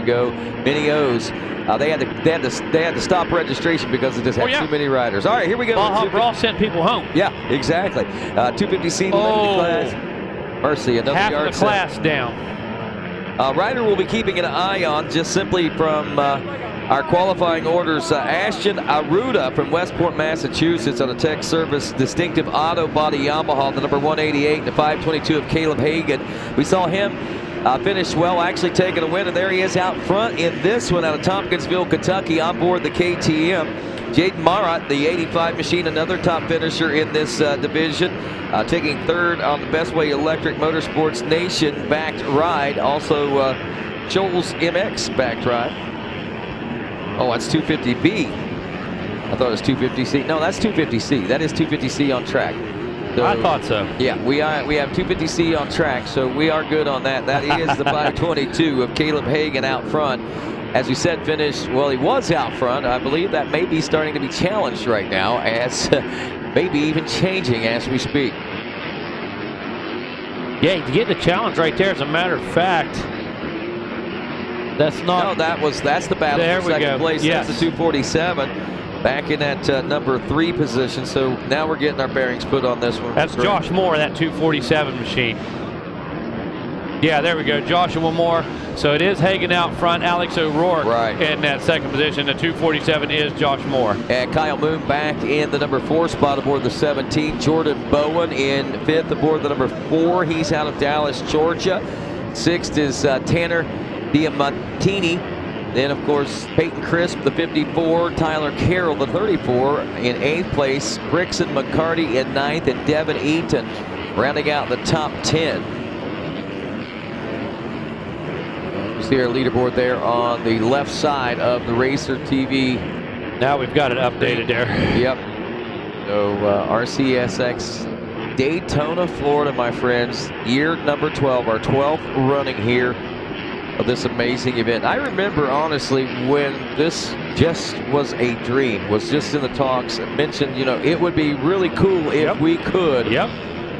ago. Mini O's. They had to stop registration because they just had too many riders. All right, here we go. Baja Brawl sent people home. Yeah, exactly. 250C limited class. Mercy, another half yard of the class down. Ryder will be keeping an eye on, just simply from our qualifying orders, Ashton Aruda from Westport, Massachusetts, on a tech service distinctive auto body Yamaha, the number 188 and the 522 of Caleb Hagan. We saw him finish well, actually taking a win, and there he is out front in this one out of Tompkinsville, Kentucky, on board the KTM. Jaden Marat, the 85 machine, another top finisher in this division, taking third on the Best Way Electric Motorsports Nation backed ride. Also, Joel's MX backed ride. Oh, that's 250B. I thought it was 250C. No, that's 250C. That is 250C on track. So, I thought so. Yeah, we have 250C on track, so we are good on that. That is the 522 of Caleb Hagan out front. As we said, finished, well, he was out front. I believe that may be starting to be challenged right now, as maybe even changing as we speak. Yeah, to get the challenge right there, as a matter of fact. That's not. No, that's the battle there for second place. Yes. That's the 247. Back in that number 3 position. So now we're getting our bearings put on this one. That's Josh Moore, that 247 machine. Yeah, there we go. Joshua Moore. So it is Hagan out front, Alex O'Rourke in that second position. The 247 is Josh Moore. And Kyle Moon back in the number 4 spot aboard the 17. Jordan Bowen in 5th aboard the number 4. He's out of Dallas, Georgia. 6th is Tanner Diamantini. Then, of course, Peyton Crisp, the 54. Tyler Carroll, the 34, in 8th place. Brixton McCarty in 9th, and Devin Eaton rounding out the top 10. You see our leaderboard there on the left side of the Racer TV. Now we've got it updated there. Yep. So RCSX Daytona, Florida, my friends. Year number 12, our 12th running here of this amazing event. I remember, honestly, when this just was a dream, was just in the talks, and mentioned, you know, it would be really cool if we could. Yep.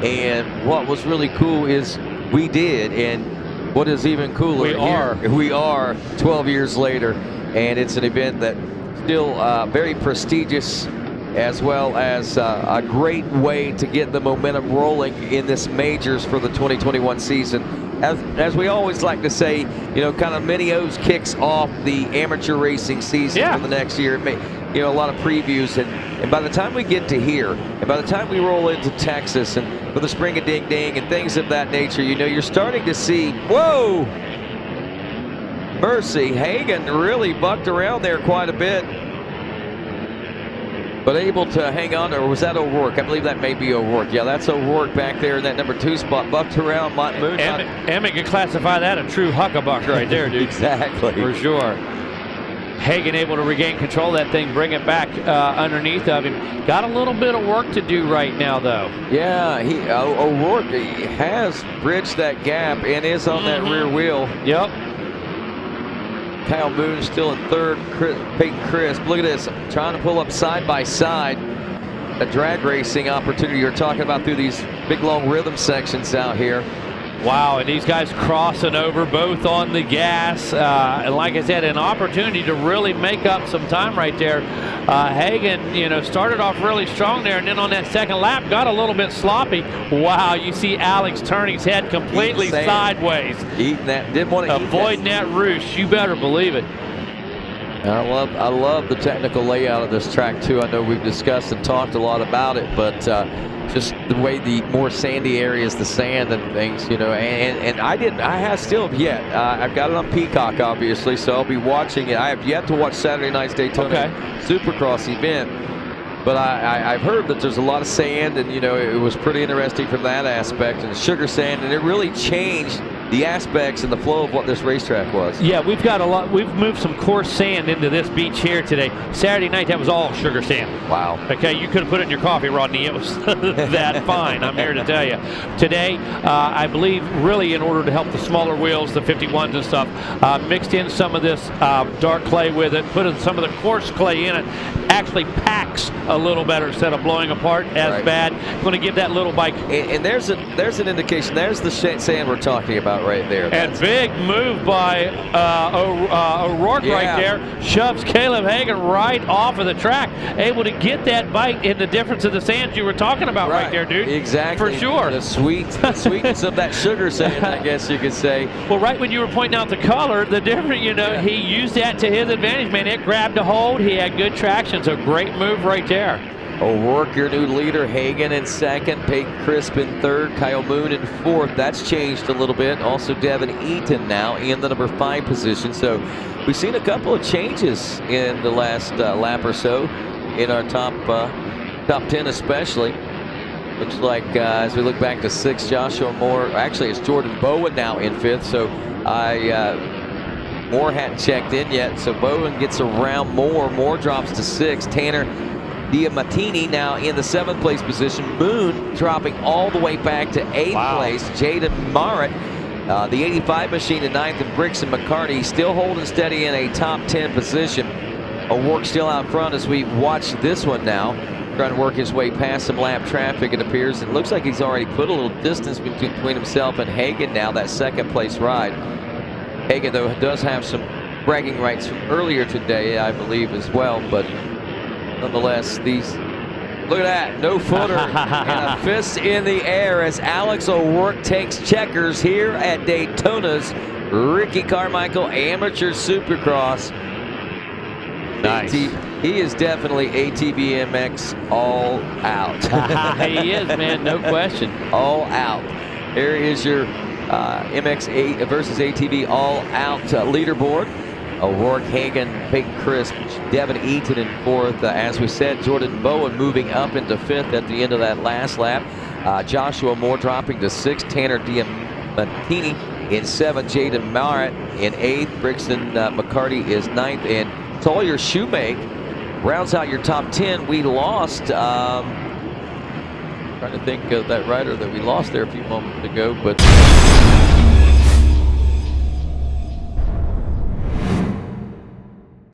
And what was really cool is we did, and what is even cooler, we are 12 years later, and it's an event that still very prestigious, as well as a great way to get the momentum rolling in this majors for the 2021 season. As we always like to say, you know, kind of Mini O's kicks off the amateur racing season for the next year. You know, a lot of previews, and by the time we get to here, and by the time we roll into Texas and for the Spring of Ding Ding and things of that nature, you know, you're starting to see, whoa, mercy, Hagan really bucked around there quite a bit, but able to hang on, or was that O'Rourke? I believe that may be O'Rourke. Yeah, that's O'Rourke back there in that number 2 spot, bucked around. Moon. Emmett could classify that a true huckabuck right there, dude. Exactly. For sure. Hagan able to regain control of that thing, bring it back underneath of him. Got a little bit of work to do right now, though. Yeah, O'Rourke has bridged that gap and is on that rear wheel. Yep. Kyle Moon still in 3rd. Peyton Crisp, look at this, trying to pull up side by side. A drag racing opportunity you're talking about through these big long rhythm sections out here. Wow, and these guys crossing over both on the gas. And like I said, an opportunity to really make up some time right there. Hagan, you know, started off really strong there, and then on that second lap got a little bit sloppy. Wow, you see Alex turning his head completely sideways. Eating that, didn't want to avoiding that roost, you better believe it. I love the technical layout of this track too. I know we've discussed and talked a lot about it, but just the way the more sandy areas, the sand and things, you know, and I've got it on Peacock, obviously, so I'll be watching it. I have yet to watch Saturday night's Daytona Supercross event, but I've heard that there's a lot of sand, and, you know, it was pretty interesting from that aspect, and sugar sand, and it really changed the aspects and the flow of what this racetrack was. Yeah, we've got a lot. We've moved some coarse sand into this beach here today. Saturday night, that was all sugar sand. Wow. Okay, you could have put it in your coffee, Rodney. It was that fine. I'm here to tell you. Today, I believe, really in order to help the smaller wheels, the 51s and stuff, mixed in some of this dark clay with it, put some of the coarse clay in it. actually packs a little better instead of blowing apart as bad. Going to give that little bike. And there's an indication. There's the sand we're talking about right there. And big move by O'Rourke right there. Shoves Caleb Hagan right off of the track. Able to get that bite in the difference of the sands you were talking about right there, dude. Exactly. For sure. The sweetness of that sugar sand, I guess you could say. Well, right when you were pointing out the color, the different, he used that to his advantage, man. It grabbed a hold. He had good traction. So great move right there. O'Rourke, your new leader. Hagan in second. Peyton Crisp in third. Kyle Moon in fourth. That's changed a little bit. Also Devin Eaton now in the number 5 position. So we've seen a couple of changes in the last lap or so in our top 10 especially. Looks like as we look back to 6, Joshua Moore. Actually, it's Jordan Bowen now in 5th. So Moore hadn't checked in yet. So Bowen gets around Moore. Moore drops to 6. Tanner Diamatini now in the 7th place position. Moon dropping all the way back to 8th place. Jaden Marrett, the 85 machine in 9th, and Brixton McCarty still holding steady in a top 10 position. O'Rourke still out front as we watch this one now. Trying to work his way past some lap traffic, it appears. It looks like he's already put a little distance between himself and Hagan now, that 2nd place ride. Hagan, though, does have some bragging rights from earlier today, I believe, as well. But nonetheless, look at that, no footer and a fist in the air as Alex O'Rourke takes checkers here at Daytona's Ricky Carmichael Amateur Supercross. Nice. He is definitely ATVMX all out. He is, man, no question. All out. There is your MX8 versus ATV all out leaderboard. O'Rourke, Hagan, Peyton Crisp, Devin Eaton in 4th. As we said, Jordan Bowen moving up into 5th at the end of that last lap. Joshua Moore dropping to 6th. Tanner Diamantini in 7th. Jaden Marrett in 8th. Brixton McCarty is 9th. And Sawyer Shoemake rounds out your top 10. We lost, trying to think of that rider that we lost there a few moments ago, but